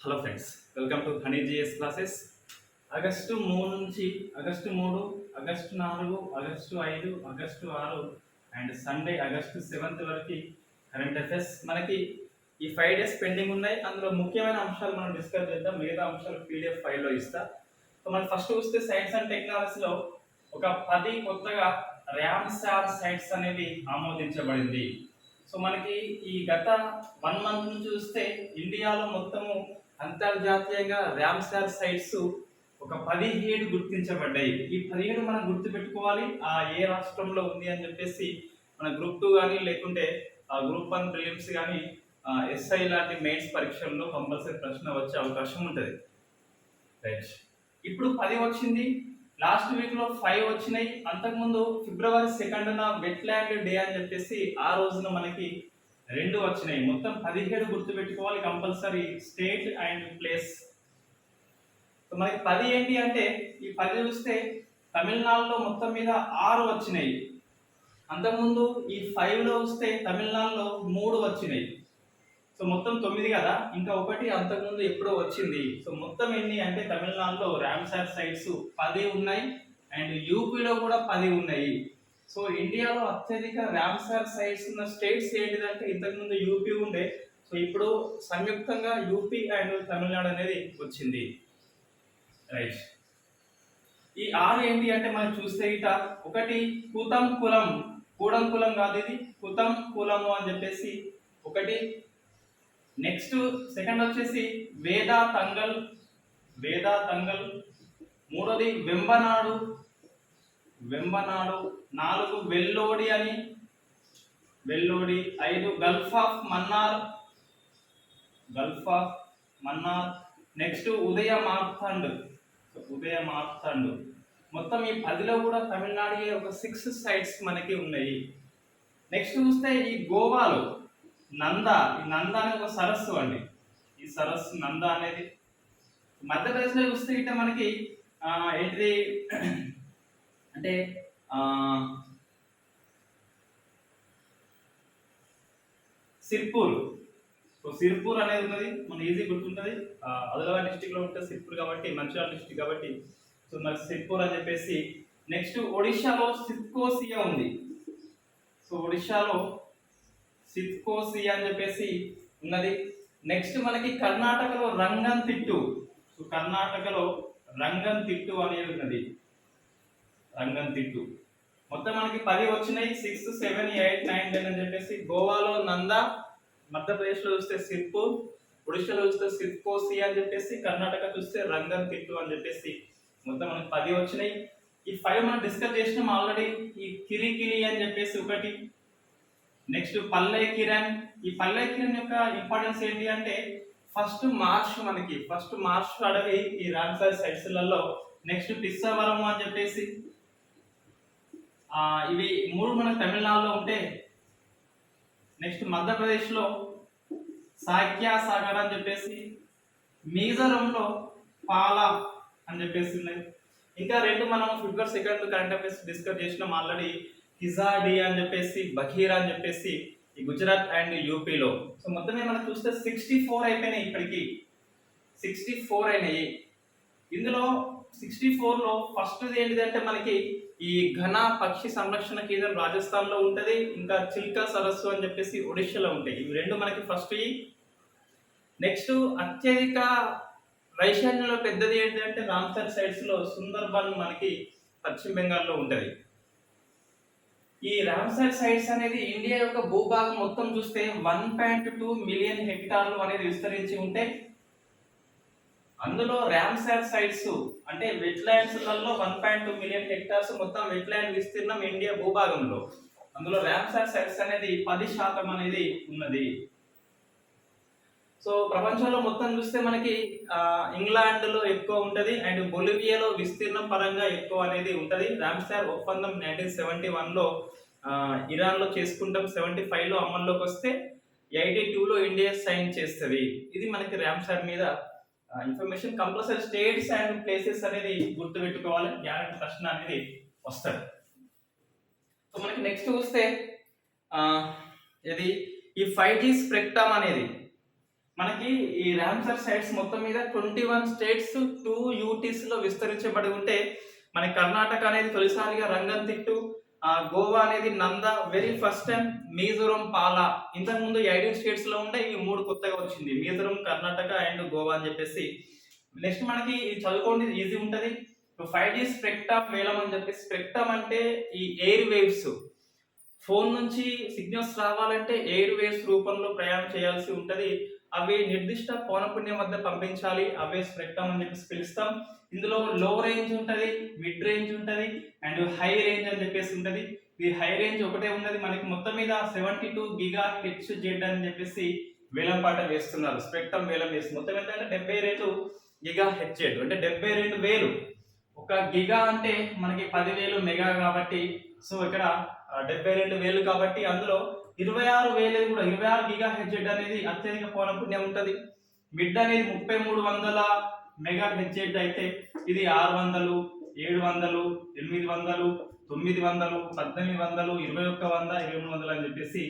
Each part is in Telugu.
Hello friends, welcome to Honey GS classes. August 3 నుంచి August 3, August 4, August 5, August 6 and Sunday August 7 వరకు కరెంట్ అఫైర్స్ మనకి ఈ 5 డేస్ పెండింగ్ ఉన్నాయి. అందులో ముఖ్యమైన అంశాలు మనం డిస్కస్ చేద్దాం. మిగతా అంశాలు పీడిఎఫ్ ఫైల్లో ఇస్తా. సో మనం ఫస్ట్ చూస్తే సైన్స్ అండ్ టెక్నాలజీలో ఒక 10 కొత్తగా ర్యామ్సార్ సైట్స్ అనేవి ఆమోదించబడింది. సో మనకి ఈ గత 1 మంత్ నుంచి చూస్తే ఇండియాలో మొత్తము అంతర్జాతీయంగా ర్యామ్సార్ సైట్స్ ఒక 17 గుర్తించబడ్డాయి. ఈ 17 మనం గుర్తుపెట్టుకోవాలి. ఏ రాష్ట్రంలో ఉంది అని చెప్పేసి మన గ్రూప్ 2 కానీ లేకుంటే గ్రూప్ 1 ప్రిలిమ్స్ కానీ ఎస్ఐ లాంటి మెయిన్స్ పరీక్షల్లో కంపల్సరీ ప్రశ్న వచ్చే అవకాశం ఉంటుంది. రైట్, ఇప్పుడు 10 వచ్చింది. లాస్ట్ వీక్ లో 5 వచ్చినాయి. అంతకుముందు ఫిబ్రవరి 2న వెట్లాండ్ డే అని చెప్పేసి ఆ రోజున మనకి 2 వచ్చినాయి. మొత్తం 17 గుర్తుపెట్టుకోవాలి compulsory, state and place. So మనకి 10 ఏంటి అంటే, ఈ 10 చూస్తే తమిళనాడులో మొత్తం మీద 6 వచ్చినాయి. అంతకుముందు ఈ 5లో వస్తే తమిళనాడులో 3 వచ్చినాయి. సో మొత్తం 9 కదా, ఇంకా ఒకటి అంతకుముందు ఎప్పుడో వచ్చింది. సో మొత్తం ఎన్ని అంటే తమిళనాడులో ర్యామ్సార్ సైట్స్ 10 ఉన్నాయి అండ్ యూపీలో కూడా 10 ఉన్నాయి. సో ఇండియాలో అత్యధిక ర్యామ్సార్ సైట్స్ ఉన్న స్టేట్స్ ఏంటిదంటే ఇంతకుముందు యూపీ ఉండే, సో ఇప్పుడు సంయుక్తంగా యూపీ అండ్ తమిళనాడు అనేది వచ్చింది. రైట్, ఈ 6 ఏంటి అంటే మనం చూస్తే ఇట ఒకటి కూడంకులం కాదు, ఇది కులంము అని చెప్పేసి ఒకటి. నెక్స్ట్ సెకండ్ వచ్చేసి వేదాతంగల్. మూడోది Vembanad. 4 Vellode. 5 gulf of Mannar. Next Udaya Marthand. మొత్తం ఈ 10లో కూడా తమిళనాడు ఒక 6 సైట్స్ మనకి ఉన్నాయి. నెక్స్ట్ చూస్తే ఈ గోవాలో నంద అనే ఒక సరస్సు అండి. ఈ సరస్సు నంద అనేది మధ్యప్రదేశ్లో చూస్తే ఇట్లా మనకి ఏంటిది అంటే సిర్పూర్. సో సిర్పూర్ అనేది ఉన్నది, మన ఈజీ గుర్తుంటుంది. ఆదిలాబాద్ డిస్టిక్ లో ఉంటుంది సిర్పూర్ కాబట్టి, మంచిర్యాల డిస్టిక్ కాబట్టి. సో మరి సిర్పూర్ అని చెప్పేసి. నెక్స్ట్ ఒడిశాలో సిత్కోసియా ఉంది. సో ఒడిశాలో సిత్కోసియా అని చెప్పేసి ఉన్నది. నెక్స్ట్ మనకి కర్ణాటకలో రంగంతిట్టు. సో కర్ణాటకలో రంగంతిట్టు అనేది ఉన్నది. మొత్తం మనకి 10 వచ్చినాయి. 6, 7, 8, 9, 10 అని చెప్పేసి. గోవాలో నంద, మధ్యప్రదేశ్లో చూస్తే సిర్పూర్, ఒడిశాలో చూస్తే సిత్కోసియా అని చెప్పేసి, కర్ణాటక చూస్తే రంగంతిట్టు అని చెప్పేసి మొత్తం మనకి 10 వచ్చినాయి. ఈ 5 మనం డిస్కస్ చేసినాం ఆల్రెడీ. ఈ కిరికిలి అని చెప్పేసి ఒకటి. నెక్స్ట్ పల్లె కిరణ్. ఈ పల్లె కిరణ్ యొక్క ఇంపార్టెన్స్ ఏంటి అంటే ఫస్ట్ మార్చ్ అడవి ఈ రామ్సార్ సైట్స్లలో. నెక్స్ట్ పిస్సవరం అని చెప్పేసి. ఇవి 3 మనకు తమిళనాడులో ఉంటే, నెక్స్ట్ మధ్యప్రదేశ్లో సాక్యా సాగర్ అని చెప్పేసి, మిజోరంలో పాలా అని చెప్పేసి ఉన్నాయి. ఇంకా 2 మనం ఫిబ్రవరి 2 కరెంట్ అఫైర్స్ డిస్కస్ చేసినాం ఆల్రెడీ. కిజాడి అని చెప్పేసి, బఖీరా అని చెప్పేసి ఈ గుజరాత్ అండ్ యూపీలో. సో మొత్తమే మనం చూస్తే 64 అయిపోయినాయి. ఇప్పటికి 64 అయినాయి. ఇందులో 64లో ఫస్ట్ ఏంటిదంటే మనకి ఈ ఘన పక్షి సంరక్షణ కేంద్రం రాజస్థాన్ లో ఉంటది. ఇంకా చిల్కా సరస్సు అని చెప్పేసి ఒడిశాలో ఉంటాయి. ఇవి 2 మనకి ఫస్ట్. నెక్స్ట్ అత్యధిక వైశాల్యంలో పెద్దది ఏంటంటే రామ్సార్ సైట్స్ లో సుందర్బన్ మనకి పశ్చిమ బెంగాల్లో ఉంటది. ఈ రామ్సార్ సైట్స్ అనేది ఇండియా యొక్క భూభాగం మొత్తం చూస్తే 1.2 మిలియన్ హెక్టార్లు అనేది విస్తరించి ఉంటే, అందులో రామ్సార్ సైట్స్ అంటే వెట్లాండ్స్ లలో 1.2 మిలియన్ హెక్టార్స్ మొత్తం వెట్లాండ్ విస్తీర్ణం ఇండియా భూభాగంలో. అందులో రామ్సార్ సైట్స్ అనేది 10% అనేది ఉన్నది. సో ప్రపంచంలో మొత్తం చూస్తే మనకి ఇంగ్లాండ్ లో ఎక్కువ ఉంటది అండ్ బొలివియాలో విస్తీర్ణం పరంగా ఎక్కువ అనేది ఉంటది. రామ్సార్ ఒప్పందం 1971లో ఇరాన్ లో చేసుకుంటాం. 75లో అమల్లోకి వస్తే 82లో ఇండియా సైన్ చేస్తుంది. ఇది మనకి రామ్సార్ మీద information. Compulsory states and places అనేది గుర్తుపెట్టుకోవాలి, గ్యారెంటీ ప్రశ్న అనేది వస్తుంది. సో మనకి నెక్స్ట్ చూస్తే ఇది ఈ 5G స్పెక్ట్రమ్ అనేది మనకి ఈ రామ్సర్ సైట్స్ మొత్తం మీద 21 స్టేట్స్ 2 యూటీస్ లో విస్తరించబడి ఉంటే మన కర్ణాటక అనేది తొలిసారిగా రంగంతిట్టు, గోవా అనేది నంద, వెరీ ఫస్ట్ టైం మిజోరం పాలా. ఇంతకు ముందు 18 స్టేట్స్ లో ఉండే ఈ 3 కొత్తగా వచ్చింది, మిజోరం, కర్ణాటక అండ్ గోవా అని చెప్పేసి. నెక్స్ట్ మనకి చదువుకోండి, ఈజీ ఉంటది. 5G స్పెక్ట్రమ్ వేలం అని చెప్పి, స్పెక్ట్రమ్ అంటే ఈ ఎయిర్ వేవ్స్, ఫోన్ నుంచి సిగ్నల్స్ రావాలంటే ఎయిర్ వేవ్స్ రూపంలో ప్రయాణం చేయాల్సి ఉంటది. అవి నిర్దిష్ట పౌనపున్యం వద్ద పంపించాలి, అవే స్పెక్ట్రమ్ అని చెప్పేసి పిలుస్తాం. ఇందులో లో రేంజ్ ఉంటది, మిడ్ రేంజ్ ఉంటది అండ్ హై రేంజ్ అని చెప్పేసి ఉంటది. ఈ హై రేంజ్ ఒకటే ఉన్నది మనకి మొత్తం మీద 72 గిగా హెచ్జెడ్ అని చెప్పేసి వేలం పాట వేస్తున్నారు, స్పెక్ట్రమ్ వేలం వేస్తుంది. మొత్తం ఎంత అంటే 72 గిగా హెచ్జెడ్ అంటే 72,000. ఒక గిగా అంటే మనకి 10,000 మెగా కాబట్టి, సో ఇక్కడ 72,000 కాబట్టి అందులో 26,000 కూడా 26 గిగా హెచ్జెడ్ అనేది అత్యధిక పౌనపున్యం ఉంటది. మిడ్ అనేది 3300 మెగా హెచ్జెడ్ అయితే ఇది 600, 700, 800, 900, 1800, 2100, 2200 అని చెప్పేసి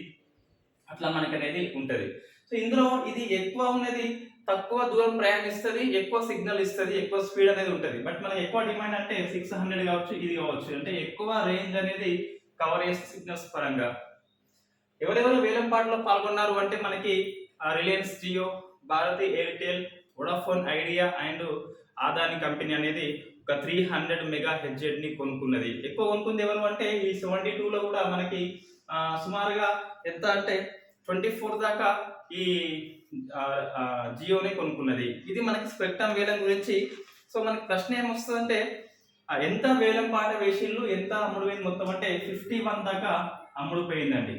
అట్లా మనకి అనేది ఉంటది. సో ఇందులో ఇది ఎక్కువ ఉన్నది తక్కువ దూరం ప్రయాణిస్తుంది, ఎక్కువ సిగ్నల్ ఇస్తుంది, ఎక్కువ స్పీడ్ అనేది ఉంటుంది. బట్ మనకి ఎక్కువ డిమాండ్ అంటే 600 కావచ్చు, ఇది కావచ్చు, అంటే ఎక్కువ రేంజ్ అనేది కవర్ చేసే సిగ్నల్స్ పరంగా. ఎవరెవరు వేలం పాటలో పాల్గొన్నారు అంటే మనకి Reliance Jio, Bharti Airtel, Vodafone Idea and Adani company అనేది ఒక 300 మెగా హెచ్జెడ్ ని కొనుక్కున్నది. ఎక్కువ కొనుక్కుంది ఎవరు అంటే ఈ 72 లో కూడా మనకి సుమారుగా ఎంత అంటే 24 దాకా ఈ జియోని కొనుక్కున్నది. ఇది మనకి స్పెక్ట్రమ్ వేలం గురించి. సో మనకి ప్రశ్న ఏమొస్తుందంటే ఎంత వేలం పాట వేసిళ్ళు, ఎంత అమ్ముడుపోయింది మొత్తం అంటే 51 దాకా అమ్ముడుపోయిందండి.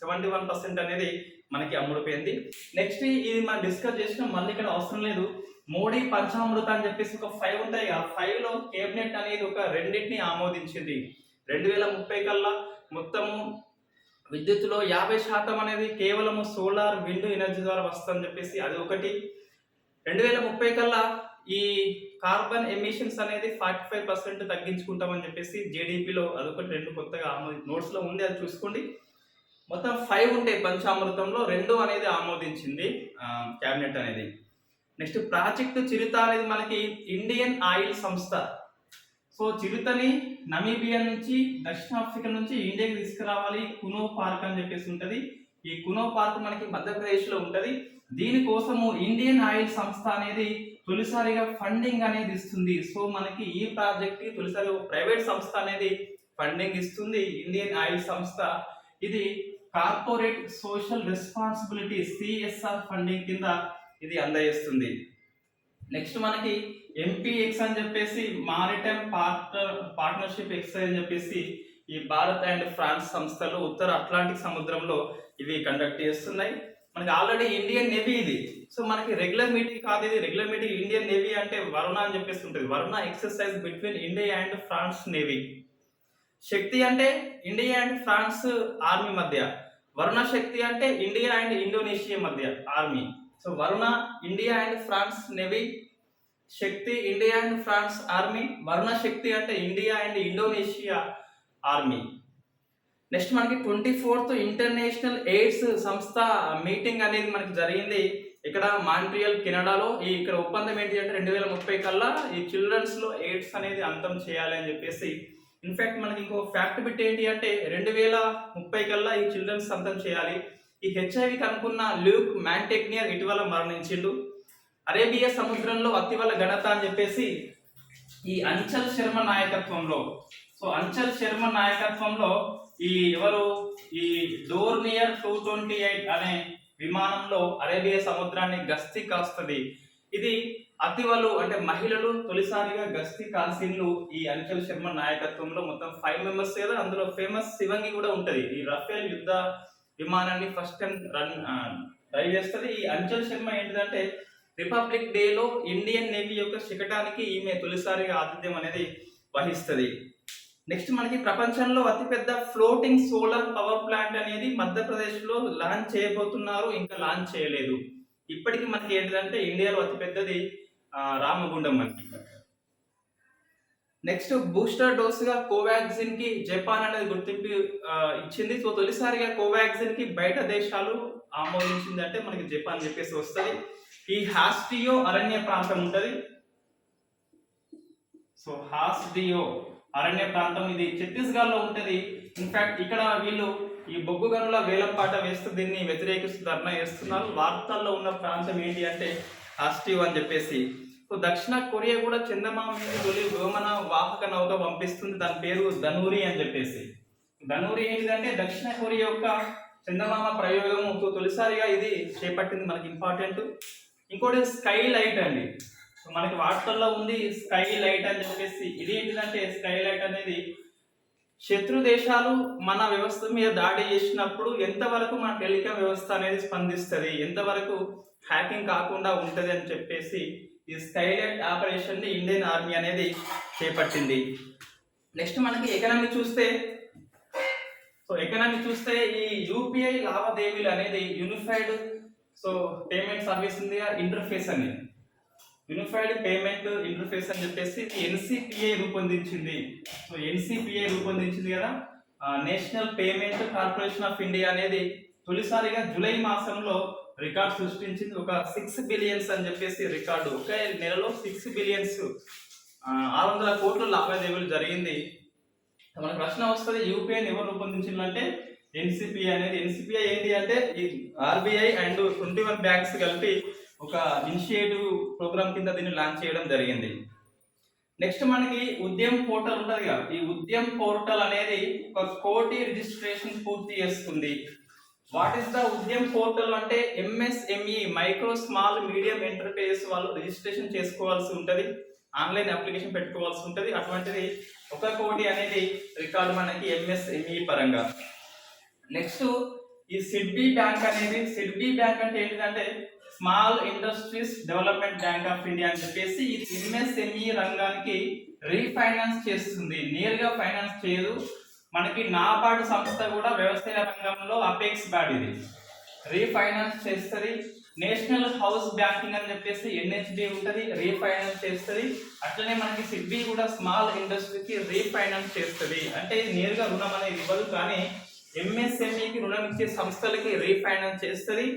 71% అనేది మనకి అమ్ముడుపోయింది. నెక్స్ట్ ఇది మనం డిస్కస్ చేసిన, మళ్ళీ ఇక్కడ అవసరం లేదు. మోడీ పంచామృత అని చెప్పేసి ఒక 5 ఉంటాయి. ఆ 5 లో కేబినెట్ అనేది ఒక రెండింటిని ఆమోదించింది. 2030 కల్లా మొత్తము విద్యుత్తులో 50% అనేది కేవలం సోలార్, విండ్ ఎనర్జీ ద్వారా వస్తుందని చెప్పేసి అది ఒకటి. 2030 కల్లా ఈ కార్బన్ ఎమిషన్స్ అనేది 45% తగ్గించుకుంటామని చెప్పేసి జేడీపీలో అదొకటి. 2 కొత్తగా నోట్స్ లో ఉంది, అది చూసుకోండి. మొత్తం 5 ఉంటాయి పంచామృతంలో, 2 అనేది ఆమోదించింది క్యాబినెట్ అనేది. నెక్స్ట్ ప్రాజెక్టు చిరుత అనేది మనకి ఇండియన్ ఆయిల్ సంస్థ. సో చిరుతని నమీబియా నుంచి, దక్షిణాఫ్రికా నుంచి ఇండియాకి తీసుకురావాలి, కునో పార్క్ అని చెప్పేసి ఉంటది. ఈ కునో పార్క్ మనకి మధ్యప్రదేశ్ లో ఉంటది. దీనికోసము ఇండియన్ ఆయిల్ సంస్థ అనేది తొలిసారిగా ఫండింగ్ అనేది ఇస్తుంది. సో మనకి ఈ ప్రాజెక్ట్ కి తొలిసారి ప్రైవేట్ సంస్థ అనేది ఫండింగ్ ఇస్తుంది, ఇండియన్ ఆయిల్ సంస్థ. ఇది corporate social responsibility CSR funding కింద ఇది అందజేస్తుంది. నెక్స్ట్ మనకి ఎంపీఎక్స్ అని చెప్పేసి మారిటైమ్ పార్ట్నర్షిప్ ఎక్సైజ్ అని చెప్పేసి ఈ భారత్ అండ్ ఫ్రాన్స్ సంస్థలు ఉత్తర అట్లాంటిక్ సముద్రంలో ఇవి కండక్ట్ చేస్తున్నాయి. మనకి ఆల్రెడీ ఇండియన్ నేవీ ఇది. సో మనకి రెగ్యులర్ మీటింగ్ కాదు ఇది, రెగ్యులర్ మీటింగ్ ఇండియన్ నేవీ అంటే వరుణ అని చెప్పేసి ఉంటుంది. Varuna exercise between India and France navy. Shakti అంటే ఇండియా అండ్ ఫ్రాన్స్ ఆర్మీ మధ్య, వరుణ శక్తి అంటే ఇండియా అండ్ ఇండోనేషియా మధ్య army. So Varuna India and France navy, Shakti India and France army, Varuna Shakti అంటే India and Indonesia army. Next మనకి 24th ఇంటర్నేషనల్ ఎయిడ్స్ సంస్థ మీటింగ్ అనేది మనకి జరిగింది ఇక్కడ మాంట్రియల్, కెనడాలో. ఈ ఇక్కడ ఒప్పందం ఏంటి అంటే 2030 కల్లా ఈ చిల్డ్రన్స్ లో ఎయిడ్స్ అనేది అంతం చేయాలి అని చెప్పేసి. ఇన్ఫాక్ట్ మనకి ఇంకో ఫ్యాక్ట్ బిట్ ఏంటి అంటే 2030 కల్లా ఈ చిల్డ్రన్స్ అంతం చేయాలి. ఈ హెచ్ఐవి కనుక్కున్న ల్యూక్ మ్యాంటెగ్నియర్ ఇటీవల మరణించిండు. అరేబియా సముద్రంలో అతివల ఘనత అని చెప్పేసి ఈ అంచల్ శర్మ నాయకత్వంలో, సో అంచల్ శర్మ నాయకత్వంలో ఈ ఎవరు ఈ డోర్నియర్ 228 అనే విమానంలో అరేబియా సముద్రాన్ని గస్తీ కాస్తుంది. ఇది అతివలు అంటే మహిళలు తొలిసారిగా గస్తీ కాల్సిండ్లు ఈ అంచల్ శర్మ నాయకత్వంలో. మొత్తం 5 మెంబర్స్ కదా, అందులో ఫేమస్ శివంగి కూడా ఉంటది. ఈ రఫేల్ యుద్ధ విమానాన్ని ఫస్ట్ టైం డ్రైవ్ చేస్తుంది. ఈ అంచల్ శర్మ ఏంటిదంటే రిపబ్లిక్ డే లో ఇండియన్ నేవీ యొక్క శకటానికి ఈమె తొలిసారిగా ఆతిథ్యం అనేది వహిస్తుంది. నెక్స్ట్ మనకి ప్రపంచంలో అతిపెద్ద ఫ్లోటింగ్ సోలార్ పవర్ ప్లాంట్ అనేది మధ్యప్రదేశ్ లో లాంచ్ చేయబోతున్నారు, ఇంకా లాంచ్ చేయలేదు. ఇప్పటికి మనకి ఏంటంటే ఇండియాలో అతిపెద్దది రామగుండం మనకి. నెక్స్ట్ బూస్టర్ డోస్ గా కోవాక్సిన్ కి జపాన్ అనేది గుర్తింపు ఇచ్చింది. సో తొలిసారిగా కోవాక్సిన్ కి బయట దేశాలు ఆమోదించింది అంటే మనకి జపాన్ చెప్పేసి వస్తుంది. ఈ హాస్డియో అరణ్య ప్రాంతం ఉంటుంది. సో హాస్డియో అరణ్య ప్రాంతం ఇది ఛత్తీస్గఢ్ లో ఉంటుంది. ఇన్ఫాక్ట్ ఇక్కడ వీళ్ళు ఈ బొగ్గు గనుల వేలంపాట వేస్తూ దీన్ని వ్యతిరేకిస్తూ ధర్నా చేస్తున్నారు. వార్తల్లో ఉన్న ప్రాంతం ఏంటి అంటే హాస్డియో అని చెప్పేసి. సో దక్షిణ కొరియా కూడా చందమామ మీద తొలి వ్యోమన వాహక నౌక పంపిస్తుంది. దాని పేరు ధనూరి అని చెప్పేసి. ధనూరి ఏంటిదంటే దక్షిణ కొరియా యొక్క చందమామ ప్రయోగము తొలిసారిగా ఇది చేపట్టింది, మనకి ఇంపార్టెంట్. ఇంకోటి స్కై లైట్ అండి. సో మనకి వార్తల్లో ఉంది స్కై లైట్ అని చెప్పేసి. ఇది ఏంటిదంటే స్కై లైట్ అనేది శత్రు దేశాలు మన వ్యవస్థ మీద దాడి చేసినప్పుడు ఎంతవరకు మన టెలికాం వ్యవస్థ అనేది స్పందిస్తుంది, ఎంతవరకు హ్యాకింగ్ కాకుండా ఉంటుంది అని చెప్పేసి ఈ స్కైలైట్ ఆపరేషన్ ని ఇండియన్ ఆర్మీ అనేది చేపట్టింది. నెక్స్ట్ మనకి ఎకనామీ చూస్తే, ఈ యూపీఐ లావాదేవీలు అనేది యూనిఫైడ్ పేమెంట్ సర్వీస్ ఉంది ఇంటర్ఫేస్ అని, యూనిఫైడ్ పేమెంట్ ఇంటర్ఫేస్ అని చెప్పేసి ఎన్సిపిఐ రూపొందించింది. సో ఎన్సిపిఐ రూపొందించింది కదా, national payment corporation of India అనేది తొలిసారిగా జూలై మాసంలో రికార్డ్ సృష్టించింది. ఒక 6 బిలియన్స్ అని చెప్పేసి రికార్డు, ఒక నెలలో 6 బిలియన్స్ 600 కోట్ల లావాదేవీలు జరిగింది. మనకు ప్రశ్న వస్తుంది యూపీఐని ఎవరు రూపొందించిందంటే ఎన్సిపిఐ అనేది. ఎన్సిపిఐ ఏంటి అంటే ఈ ఆర్బీఐ అండ్ 21 బ్యాంక్స్ కలిపి ఒక ఇనిషియేటివ్ ప్రోగ్రామ్ కింద దీన్ని లాంచ్ చేయడం జరిగింది. నెక్స్ట్ మనకి ఉద్యమ్ పోర్టల్ ఉంటుంది కదా, ఈ ఉద్యమ్ పోర్టల్ అనేది 1 కోటి రిజిస్ట్రేషన్ పూర్తి చేస్తుంది. What is the Udyam portal అంటే MSME micro small medium enterprises వాళ్ళు రిజిస్ట్రేషన్ చేసుకోవాల్సి ఉంటుంది, ఆన్లైన్ అప్లికేషన్ పెట్టుకోవాల్సి ఉంటుంది. అటువంటిది 1 కోటి అనేది రికార్డు మనకి ఎంఎస్ఎంఈ పరంగా. నెక్స్ట్ ఈ సిడ్బీ బ్యాంక్ అనేది, సిడ్బీ బ్యాంక్ అంటే ఏంటంటే small industries development bank of India అని చెప్పేసి ఇది ఎంఎస్ఎంఈ రంగానికి రీఫైనాన్స్ చేస్తుంది, నేరుగా ఫైనాన్స్ చేయదు. మనకి నాబార్డు సంస్థ కూడా వ్యవసాయ రంగంలో అపెక్స్ బాడీ, ఇది రీఫైనాన్స్ చేస్తుంది. నేషనల్ హౌస్ బ్యాంకింగ్ అని చెప్పేసి ఎన్హెచ్బి ఉంటుంది, రీఫైనాన్స్ చేస్తుంది. అట్లనే మనకి సిడ్బీ కూడా స్మాల్ ఇండస్ట్రీకి రీఫైనాన్స్ చేస్తుంది. అంటే నేరుగా రుణం అనేది ఇవ్వదు, కానీ ఎంఎస్ఎంఈకి రుణం ఇచ్చే సంస్థలకి రీఫైనాన్స్ చేస్తుంది.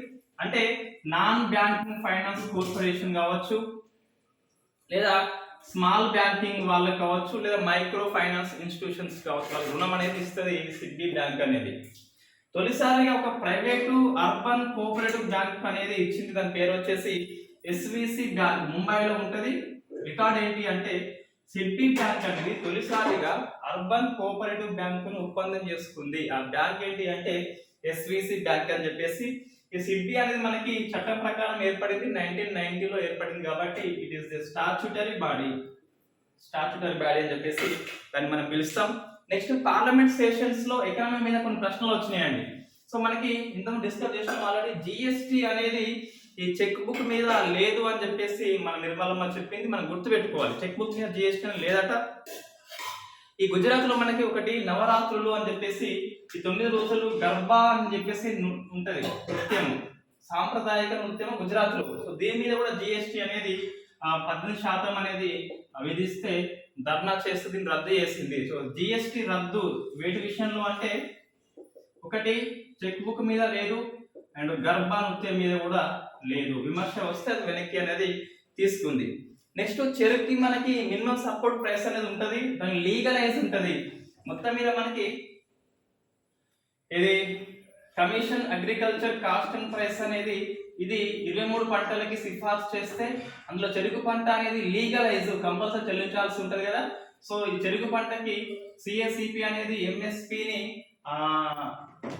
అంటే నాన్ బ్యాంకింగ్ ఫైనాన్స్ కార్పొరేషన్ కావచ్చు, లేదా స్మాల్ బ్యాంకింగ్ వాళ్ళకి కావచ్చు, లేదా మైక్రో ఫైనాన్స్ ఇన్స్టిట్యూషన్స్ కావచ్చు, వాళ్ళ రుణం అనేది ఇస్తుంది సిడ్బీ బ్యాంక్ అనేది. తొలిసారిగా ఒక ప్రైవేటు అర్బన్ కోఆపరేటివ్ బ్యాంక్ అనేది ఇచ్చింది, దాని పేరు వచ్చేసి ఎస్విసి బ్యాంక్, ముంబైలో ఉంటుంది. రికార్డ్ ఏంటి అంటే సిడ్బీ బ్యాంక్ అనేది తొలిసారిగా అర్బన్ కోఆపరేటివ్ బ్యాంకును ఒప్పందం చేసుకుంది. ఆ బ్యాంక్ ఏంటి అంటే ఎస్విసి బ్యాంక్ అని చెప్పేసి. ఈ సిడ్బీ అనేది మనకి చట్టం ప్రకారం ఏర్పడింది, 1990లో ఏర్పడింది కాబట్టి it is the statutory body అని చెప్పేసి దాన్ని మనం పిలుస్తాం. నెక్స్ట్ పార్లమెంట్ సెషన్స్ లో ఎకానమీ మీద కొన్ని ప్రశ్నలు వచ్చినాయండి. సో మనకి ఇంతకు డిస్కస్ చేసిన ఆల్రెడీ జిఎస్టి అనేది ఈ చెక్ బుక్ మీద లేదు అని చెప్పేసి మన నిర్మలమ్మ చెప్పింది, మనం గుర్తుపెట్టుకోవాలి. చెక్ బుక్ మీద జిఎస్టి అని లేదట. ఈ గుజరాత్ లో మనకి ఒకటి నవరాత్రులు అని చెప్పేసి ఈ 9 రోజులు గర్బా అని చెప్పేసి ఉంటది నృత్యము, సాంప్రదాయక నృత్యము గుజరాత్ లో. సో దీని మీద కూడా జిఎస్టి అనేది 18% అనేది విధిస్తే ధర్నా చేస్తూ దీన్ని రద్దు చేసింది. సో జిఎస్టి రద్దు వేటి విషయంలో అంటే ఒకటి చెక్ బుక్ మీద లేదు, అండ్ గర్భా నృత్యం మీద కూడా లేదు. విమర్శ వస్తే అది వెనక్కి అనేది తీసుకుంది. నెక్స్ట్ చెరుకుకి మనకి మినిమం సపోర్ట్ ప్రైస్ అనేది ఉంటుంది, దాని లీగలైజ్ ఉంటుంది. మొత్తం మీద మనకి ఇది commission agriculture cost and price అనేది ఇది 23 పంటలకి సిఫార్సు చేస్తే అందులో చెరుకు పంట అనేది లీగలైజ్ కంపల్సరీ చెల్లించాల్సి ఉంటుంది కదా. సో ఈ చెరుకు పంటకి సిఎసిపి అనేది ఎంఎస్పిని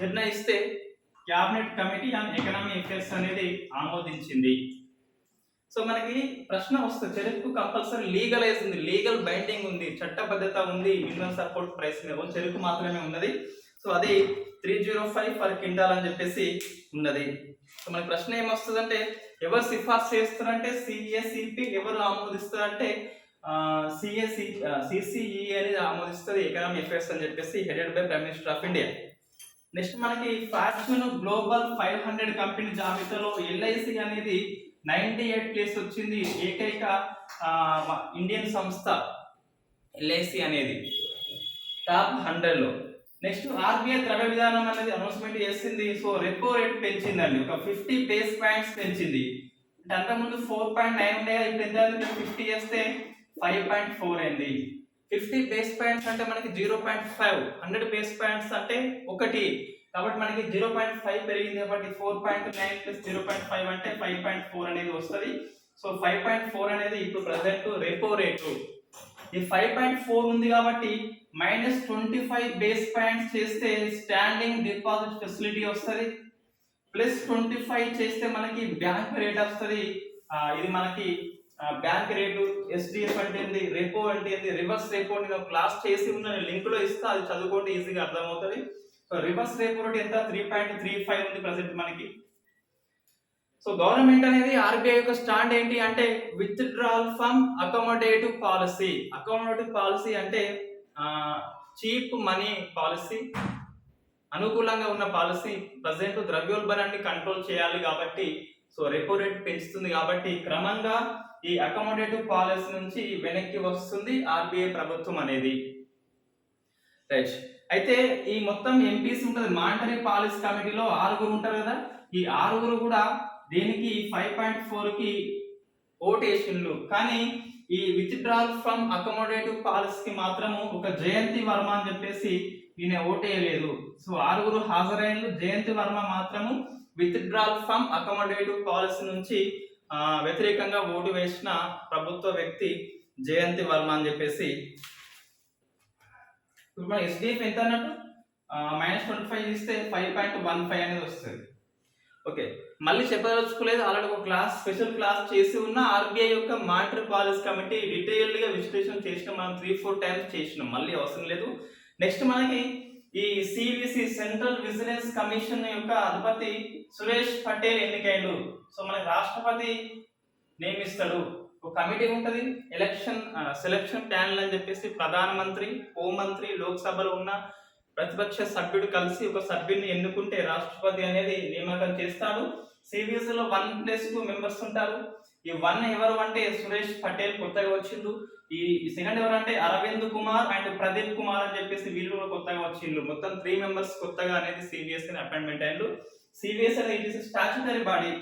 నిర్ణయిస్తే cabinet committee on economic affairs అనేది ఆమోదించింది. సో మనకి ప్రశ్న వస్తుంది, చెరుకు కంపల్సరీ లీగలైజ్ ఉంది, లీగల్ బైండింగ్ ఉంది, చట్టబద్ధత ఉంది, మినిమం సపోర్ట్ ప్రైస్ మీద చెరుకు మాత్రమే ఉన్నది. సో అది 305 పర్ క్వింటాల్ అని చెప్పేసి ఉన్నది. సో మన ప్రశ్న ఏమొస్తుందంటే ఎవరు సిఫార్సు చేస్తారంటే సిఎసిపి, ఎవరు ఆమోదిస్తారంటే సిసిఈ అనేది ఆమోదిస్తుంది, ఎకనామిక్ అఫైర్స్ అని చెప్పేసి headed by prime minister of India. Next మనకి ఫార్చ్యూన్ గ్లోబల్ 500 కంపెనీ జాబితాలో ఎల్ఐసి అనేది 98 ప్లేస్ వచ్చింది. ఏకైక ఇండియన్ సంస్థ ఎల్ఐసి అనేది టాప్ 100లో. నెక్స్ట్ ఆర్బీఐ ద్రవ్య విధానం అనేది అనౌన్స్మెంట్ చేసింది. సో రెపో రేట్ పెంచిందండి, ఒక 50 బేస్ పాయింట్స్ పెంచింది. అంటే అంతకుముందు 4.9 ఉండే, ఇప్పుడు ఎంత 50 చేస్తే 5.4 అయింది. 50 బేస్ పాయింట్స్ అంటే మనకి 0.5, 100 బేస్ పాయింట్స్ అంటే 1, కాబట్టి మనకి 0.5 పెరిగింది. కాబట్టి 4.9 ప్లస్ 0.5 అంటే 5.4 అనేది వస్తుంది. సో 5.4 అనేది ఇప్పుడు ప్రజెంట్ రెపో రేటు. ఈ 5.4 ఉంది కాబట్టి -25 బేస్ పాయింట్స్ చేస్తే స్టాండింగ్ డిపాజిట్ ఫెసిలిటీ వస్తుంది. +25 చేస్తే మనకి బ్యాంక్ రేట్ వస్తుంది. ఇది మనకి బ్యాంక్ రేటు. ఎస్డిఎఫ్ అంటే ఏంది, రెపో అంటే ఏంది, రివర్స్ రెపో నేను క్లాస్ చేసి ఉన్న లింక్ లో ఇస్తా, అది చదువుకోండి, ఈజీగా అర్థమవుతుంది. సో రివర్స్ రెపో రేట్ ఎంత 3.35 ఉంది ప్రజెంట్ మనకి. సో గవర్నమెంట్ అనేది ఆర్బీఐ యొక్క స్టాండ్ ఏంటి అంటే withdrawal from accommodative policy. Accommodative policy అంటే చీప్ మనీ పాలసీ, అనుకూలంగా ఉన్న పాలసీ. ప్రజెంట్ ద్రవ్యోల్బణాన్ని కంట్రోల్ చేయాలి కాబట్టి సో రెపో రేట్ పెంచుతుంది కాబట్టి క్రమంగా ఈ అకామిడేటివ్ పాలసీ నుంచి వెనక్కి వస్తుంది ఆర్బీఐ ప్రభుత్వం అనేది. రైట్. అయితే ఈ మొత్తం ఎంపీస్ ఉంటుంది, మానిటరీ పాలసీ కమిటీలో 6 ఉంటారు కదా. ఈ 6 కూడా దీనికి 5.4 కి ఓటేషన్లు. కానీ ఈ విత్డ్రాల్ ఫ్రమ్ అకామిడేటివ్ పాలసీకి మాత్రము ఒక జయంతి వర్మ అని చెప్పేసి ఈయన ఓటేయలేదు. సో 6 హాజరైన, జయంతి వర్మ మాత్రము విత్డ్రాల్ ఫ్రమ్ అకామిడేటివ్ పాలసీ నుంచి వ్యతిరేకంగా ఓటు వేసిన ప్రభుత్వ వ్యక్తి జయంతి వర్మ అని చెప్పేసి. ఇప్పుడు మన ఎస్డిఎఫ్ ఎంత అన్నట్టు -25 ఇస్తే 5.15 అనేది వస్తుంది. ఓకే, మళ్ళీ చెప్పదలుచుకోలేదు, ఆల్రెడీ ఒక క్లాస్, స్పెషల్ క్లాస్ చేసి ఉన్న ఆర్బీఐ యొక్క మానిటరీ పాలసీ కమిటీ డీటెయిల్డ్ గా విశ్లేషణ చేసినాం మనం, 3-4 టైమ్స్ చేసినాం, మళ్ళీ అవసరం లేదు. నెక్స్ట్ మనకి ఈ సివిసి సెంట్రల్ విజిలెన్స్ కమిషన్ యొక్క అధిపతి సురేష్ పటేల్ ఎన్నికైండు. సో మనకి రాష్ట్రపతి నియమిస్తాడు, ఒక కమిటీ ఉంటది, సెలక్షన్ ప్యానల్ అని చెప్పేసి ప్రధానమంత్రి, హోంమంత్రి, లోక్సభలో ఉన్న ప్రతిపక్ష సభ్యుడు కలిసి ఒక సభ్యుని ఎన్నుకుంటే రాష్ట్రపతి అనేది నియామకం చేస్తాడు. సివిసిలో 1+2 మెంబర్స్ ఉంటారు. ఈ 1 ఎవరు అంటే సురేష్ పటేల్ కొత్తగా వచ్చిండు. ఈ సెకండ్ ఎవరు అంటే అరవింద్ కుమార్ అండ్ ప్రదీప్ కుమార్ అని చెప్పేసి వీళ్ళు కూడా కొత్తగా వచ్చిండ్రు. మొత్తం 3 మెంబర్స్ కొత్తగా అనేది సివిఎస్ అపాయింట్మెంట్ అయ్యిండు. సివిఎస్ అనేది ఇట్ ఇస్ స్టాట్యూటరీ బాడీ.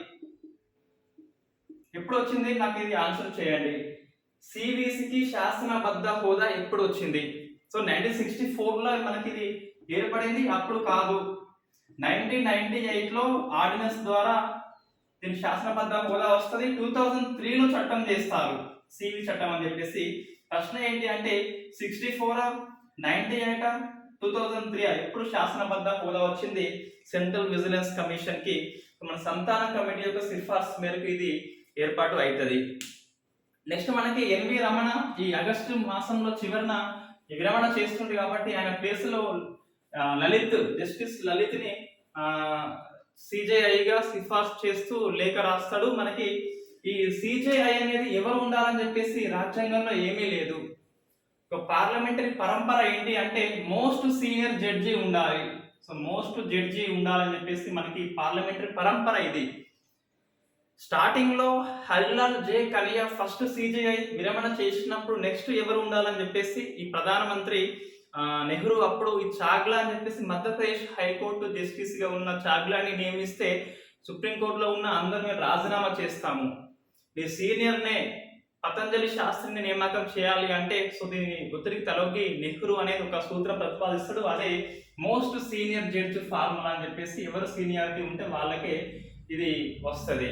ఎప్పుడు వచ్చింది నాకు ఇది ఆన్సర్ చేయండి. సివిసికి శాసనబద్ధ హోదా ఎప్పుడు వచ్చింది? సో 1964లో మనకి ఇది ఏర్పడింది, అప్పుడు కాదు. 1998లో ఆర్డినెన్స్ ద్వారా దీని శాసనబద్ధ హోదా వస్తుంది. 2003లో చట్టం చేస్తారు, సివి చట్టం అని చెప్పేసి. ప్రశ్న ఏంటి అంటే 64, 98, 2003 ఎప్పుడు శాసనబద్ధ హోదా వచ్చింది సెంట్రల్ విజిలెన్స్ కమిషన్ కి? మన సంతాన కమిటీ యొక్క సిఫార్సు మేరకు ఇది ఏర్పాటు అవుతుంది. నెక్స్ట్ మనకి ఎన్వి రమణ ఈ ఆగస్టు మాసంలో చివరన విరమణ చేస్తుంది కాబట్టి ఆయన ప్లేస్ లో జస్టిస్ లలిత్ ని సిజేఐగా సిఫార్సు చేస్తూ లేఖ రాస్తాడు. మనకి ఈ సిజేఐ అనేది ఎవరు ఉండాలని చెప్పేసి రాజ్యాంగంలో ఏమీ లేదు. ఒక పార్లమెంటరీ పరంపర ఏంటి అంటే మోస్ట్ సీనియర్ జడ్జి ఉండాలి. సో మోస్ట్ జడ్జి ఉండాలని చెప్పేసి మనకి పార్లమెంటరీ పరంపర ఇది. స్టార్టింగ్ లో హరిలాల్ జే కలియా ఫస్ట్ సిజేఐ విరమణ చేసినప్పుడు నెక్స్ట్ ఎవరు ఉండాలని చెప్పేసి ఈ ప్రధానమంత్రి నెహ్రూ అప్పుడు ఈ చాగ్లా అని చెప్పేసి మధ్యప్రదేశ్ హైకోర్టు జస్టిస్ గా ఉన్న చాగ్లాని నియమిస్తే సుప్రీంకోర్టులో ఉన్న అందరు మేము రాజీనామా చేస్తాము, ఈ సీనియర్నే పతంజలి శాస్త్రిని నియామకం చేయాలి అంటే సో దీని ఒత్తిడికి తలొగ్గి నెహ్రూ అనేది ఒక సూత్రం ప్రతిపాదిస్తాడు. అదే మోస్ట్ సీనియర్ జడ్జి ఫార్ములా అని చెప్పేసి ఎవరు సీనియారిటీ ఉంటే వాళ్ళకే ఇది వస్తుంది.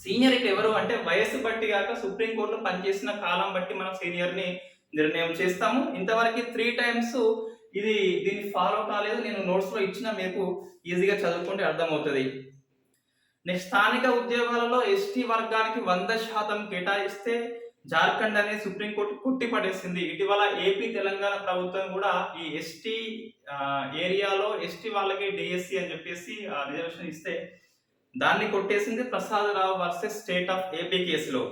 సీనియరిటీ ఎవరు అంటే వయసు బట్టి కాక సుప్రీంకోర్టులో పనిచేసిన కాలం బట్టి మనం సీనియర్ ని నిర్ణయం చేస్తాము. ఇంతవరకు 3 టైమ్స్ ఇది దీన్ని ఫాలో కాలేదు, నేను నోట్స్ లో ఇచ్చిన, మీకు ఈజీగా చదువుకుంటే అర్థమవుతుంది. నెక్స్ట్ స్థానిక ఉద్యోగాలలో ఎస్టీ వర్గానికి 100% కేటాయిస్తే జార్ఖండ్ అనేది సుప్రీంకోర్టు కొట్టిపడేసింది. ఇటీవల ఏపీ తెలంగాణ ప్రభుత్వం కూడా ఈ ఎస్టీ ఏరియాలో ఎస్టీ వాళ్ళకి డిఎస్సి అని చెప్పేసి రిజర్వేషన్ ఇస్తే దాన్ని కొట్టేసింది ప్రసాద్ రావు వర్సెస్ స్టేట్ ఆఫ్ ఏపీ కేసులో.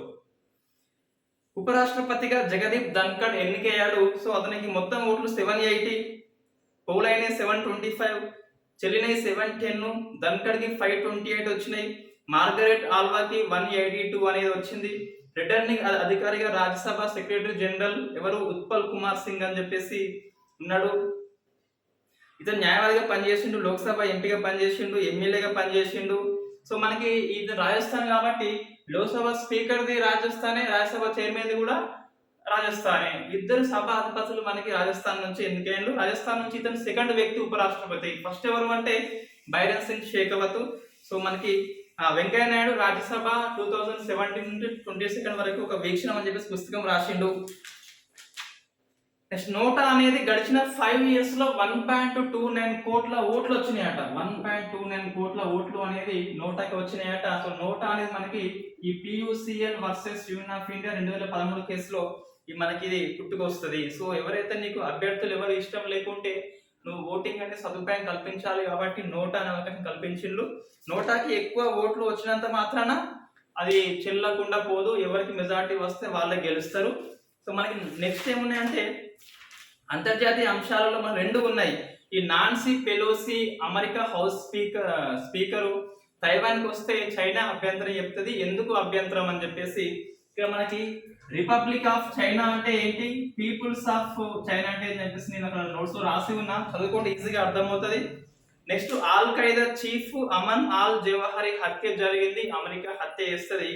ఉపరాష్ట్రపతిగా జగదీప్ ధన్కడ్ ఎన్నికయ్యాడు. సో అతనికి మొత్తం ఓట్లు 780, పౌలైనే 725, చెల్లినై 710, ధన్కడ్కి 528 వచ్చినాయి. మార్గరెట్ ఆల్వాకి 182 అనేది వచ్చింది. రిటర్నింగ్ అధికారిగా రాజ్యసభ సెక్రటరీ జనరల్ ఎవరు ఉత్పల్ కుమార్ సింగ్ అని చెప్పేసి ఉన్నాడు. ఇతను న్యాయవాదిగా పనిచేసిండు, లోక్సభ ఎంపీగా పనిచేసిండు, ఎమ్మెల్యేగా పనిచేసిండు. సో మనకి ఇది రాజస్థాన్ కాబట్టి లోక్సభ స్పీకర్ది రాజస్థానే, రాజ్యసభ చైర్మన్ది కూడా రాజస్థానే. ఇద్దరు సభ అధిపతులు మనకి రాజస్థాన్ నుంచి ఎన్నికైండు. రాజస్థాన్ నుంచి ఇతను సెకండ్ వ్యక్తి ఉపరాష్ట్రపతి. ఫస్ట్ ఎవరు అంటే బైరన్ సింగ్ షేకావత్. సో మనకి వెంకయ్య నాయుడు రాజ్యసభ 2017 నుండి 22 వరకు ఒక వీక్షణం అని చెప్పేసి పుస్తకం రాసిండు. నెక్స్ట్ నోటా అనేది గడిచిన 5 years లో 1.29 కోట్ల ఓట్లు వచ్చినాయట. 1.29 కోట్ల ఓట్లు అనేది నోటాకి వచ్చినాయట. సో నోటా అనేది మనకి ఈ PUCL versus union of India 2013 కేసులో మనకి ఇది పుట్టుకొస్తుంది. సో ఎవరైతే నీకు అభ్యర్థులు ఎవరు ఇష్టం లేకుంటే నువ్వు ఓటింగ్ అనేది సదుపాయం కల్పించాలి కాబట్టి నోటా అనే అవకాశం కల్పించిండు. నోటాకి ఎక్కువ ఓట్లు వచ్చినంత మాత్రాన అది చెల్లకుండా పోదు. ఎవరికి మెజారిటీ వస్తే వాళ్ళే గెలుస్తారు. సో మనకి నెక్స్ట్ ఏమున్నాయంటే అంతర్జాతీయ అంశాలలో మన 2 ఉన్నాయి. ఈ Nancy Pelosi America house speaker తైవాన్కి వస్తే చైనా అభ్యంతరం చెప్తుంది. ఎందుకు అభ్యంతరం అని చెప్పేసి ఇక్కడ మనకి రిపబ్లిక్ ఆఫ్ చైనా అంటే ఏంటి, పీపుల్స్ ఆఫ్ చైనా అంటే అని చెప్పేసి నేను అక్కడ నోట్స్ లో రాసి ఉన్నా, చదువుకుంటే ఈజీగా అర్థమవుతుంది. Next al Qaeda chief Ayman al Zawahiri హత్య జరిగింది, అమెరికా హత్య చేస్తుంది.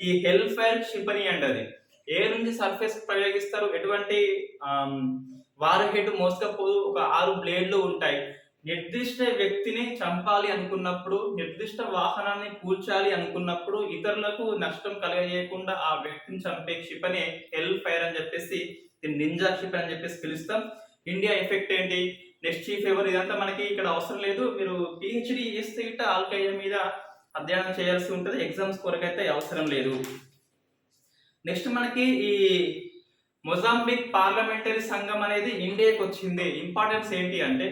ఈ హెల్ ఫైర్ క్షిపణి అండి, అది ఎయిర్ నుంచి సర్ఫేస్ ప్రయోగిస్తారు. ఎటువంటి వార్ హెడ్ మోసుకపోదు. ఒక 6 బ్లేడ్లు ఉంటాయి. నిర్దిష్ట వ్యక్తిని చంపాలి అనుకున్నప్పుడు, నిర్దిష్ట వాహనాన్ని కూల్చాలి అనుకున్నప్పుడు, ఇతరులకు నష్టం కలగజేయకుండా ఆ వ్యక్తిని చంపే క్షిపణి హెల్ ఫైర్ అని చెప్పేసి, నింజా క్షిపణి అని చెప్పేసి పిలుస్తాం. ఇండియా ఎఫెక్ట్ ఏంటి, నెక్స్ట్ చీఫ్ ఎవరు, ఇదంతా మనకి ఇక్కడ అవసరం లేదు. మీరు PhD చేస్తే ఇట్ట ఆల్ ఖైదా మీద అధ్యయనం చేయాల్సి ఉంటుంది. ఎగ్జామ్స్ కొరకైతే అవసరం లేదు. నెక్స్ట్ మనకి ఈ మొజాంబిక్ పార్లమెంటరీ సంఘం అనేది ఇండియాకి వచ్చింది. ఇంపార్టెన్స్ ఏంటి అంటే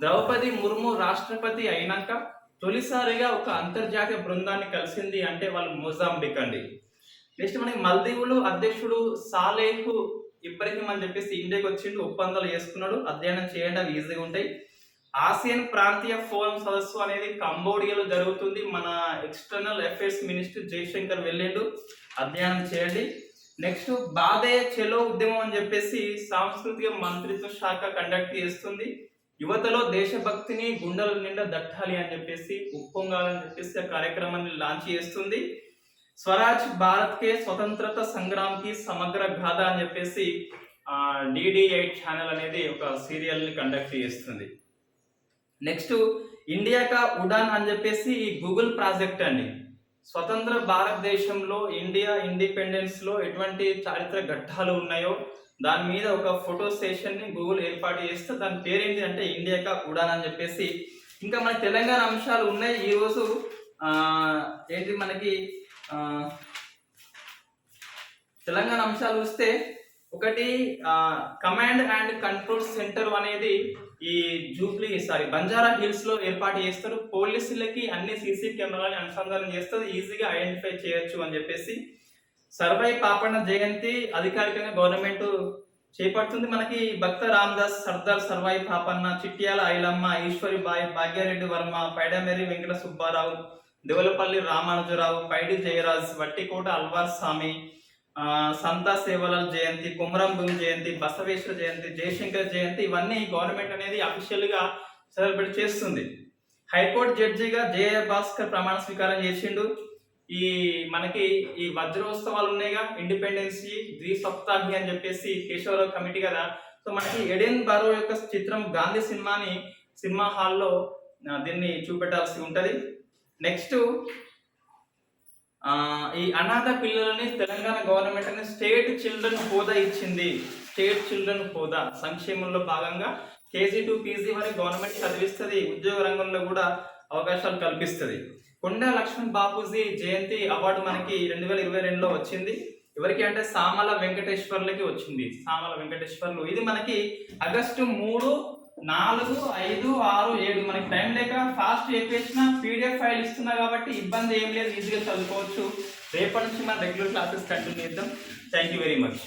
ద్రౌపది ముర్ము రాష్ట్రపతి అయినాక తొలిసారిగా ఒక అంతర్జాతీయ బృందాన్ని కలిసింది అంటే వాళ్ళు మొజాంబిక్ అండి. నెక్స్ట్ మనకి మల్దీవులు అధ్యక్షుడు సాలేహ్ ఇబ్రహీం అని చెప్పేసి ఇండియాకి వచ్చిండు, ఒప్పందాలు చేసుకున్నాడు. అధ్యయనం చేయండి, అవి ఈజీగా ఉంటాయి. ఆసియన్ ప్రాంతీయ ఫోరం సదస్సు అనేది కంబోడియాలో జరుగుతుంది. మన ఎక్స్టర్నల్ అఫైర్స్ మినిస్టర్ జయశంకర్ వెళ్ళిండు, అధ్యయనం చేయండి. నెక్స్ట్ బాదే చెలో ఉద్యమం అని చెప్పేసి సాంస్కృతిక మంత్రిత్వ శాఖ కండక్ట్ చేస్తుంది. యువతలో దేశభక్తిని గుండెల నిండా దట్టాలి అని చెప్పేసి, ఉప్పొంగాలని చెప్పేసి ఆ కార్యక్రమాన్ని లాంచ్ చేస్తుంది. స్వరాజ్ భారత్ కే స్వతంత్రత సంగ్రామ్ కి సమగ్ర గాథ అని చెప్పేసి DD8 ఛానల్ అనేది ఒక సీరియల్ ని కండక్ట్ చేస్తుంది. నెక్స్ట్ ఇండియా కా ఉడాన్ అని చెప్పేసి ఈ గూగుల్ ప్రాజెక్ట్ అండి. స్వతంత్ర భారతదేశంలో ఇండియా ఇండిపెండెన్స్ లో ఎటువంటి చారిత్ర ఘట్టాలు ఉన్నాయో దాని మీద ఒక ఫోటో సెషన్ ని గూగుల్ ఏర్పాటు చేస్తే దాని పేరేంటి అంటే ఇండియా కా ఉడాన్ అని చెప్పేసి. ఇంకా మన తెలంగాణ అంశాలు ఉన్నాయి ఈరోజు. ఏంటి మనకి తెలంగాణ అంశాలు వస్తే ఒకటి కమాండ్ అండ్ కంట్రోల్ సెంటర్ అనేది ఈ బంజారా హిల్స్ లో ఏర్పాటు చేస్తారు. పోలీసులకి అన్ని CC కెమెరాలని అనుసంధానం చేస్తారు, ఈజీగా ఐడెంటిఫై చేయొచ్చు అని చెప్పేసి. సర్వై పాపన్న జయంతి అధికారికంగా గవర్నమెంట్ చేపడుతుంది. మనకి భక్త రామదాస్, సర్దార్ సర్వై పాపన్న, చిట్యాల ఐలమ్మ, ఈశ్వరి బాయ్, భాగ్యారెడ్డి వర్మ, పైడమేరి వెంకట సుబ్బారావు, దేవులపల్లి రామానుజరావు, పైడి జయరాజ్, వట్టికోట అల్వార్ స్వామి, సంతా సేవలాల్ జయంతి, కుమరం భూమి జయంతి, బసవేశ్వర జయంతి, జయశంకర్ జయంతి, ఇవన్నీ గవర్నమెంట్ అనేది అఫీషియల్ గా సెలబ్రేట్ చేస్తుంది. హైకోర్టు జడ్జిగా జయ భాస్కర్ ప్రమాణ స్వీకారం చేసిండు. ఈ మనకి ఈ వజ్రోత్సవాలు ఉన్నాయిగా, ఇండిపెండెన్స్ ద్విసప్తాహి అని చెప్పేసి కేశవరావు కమిటీ కదా. సో మనకి ఎడెన్ బరో యొక్క చిత్రం గాంధీ సినిమా హాల్లో దీన్ని చూపెట్టాల్సి ఉంటది. నెక్స్ట్ ఈ అనాథ పిల్లలని తెలంగాణ గవర్నమెంట్ అనేది స్టేట్ చిల్డ్రన్ హోదా ఇచ్చింది. స్టేట్ చిల్డ్రన్ హోదా సంక్షేమంలో భాగంగా KG to PG వరకు గవర్నమెంట్ చదివిస్తుంది. ఉద్యోగ రంగంలో కూడా అవకాశాలు కల్పిస్తుంది. కొండా లక్ష్మణ్ బాపూజీ జయంతి అవార్డు మనకి 2022లో వచ్చింది. ఎవరికి అంటే సామల వెంకటేశ్వర్లకి వచ్చింది. సామల వెంకటేశ్వర్లు. ఇది మనకి ఆగస్టు 3, 4, 5, 6, 7 మనకి టైం లేక ఫాస్ట్ చెప్పేసిన PDF ఫైల్ ఇస్తున్నా కాబట్టి ఇబ్బంది ఏం లేదు, ఈజీగా చదువుకోవచ్చు. రేపటి నుంచి మన రెగ్యులర్ క్లాసెస్ కంటిన్యూ చేద్దాం. Thank you very much.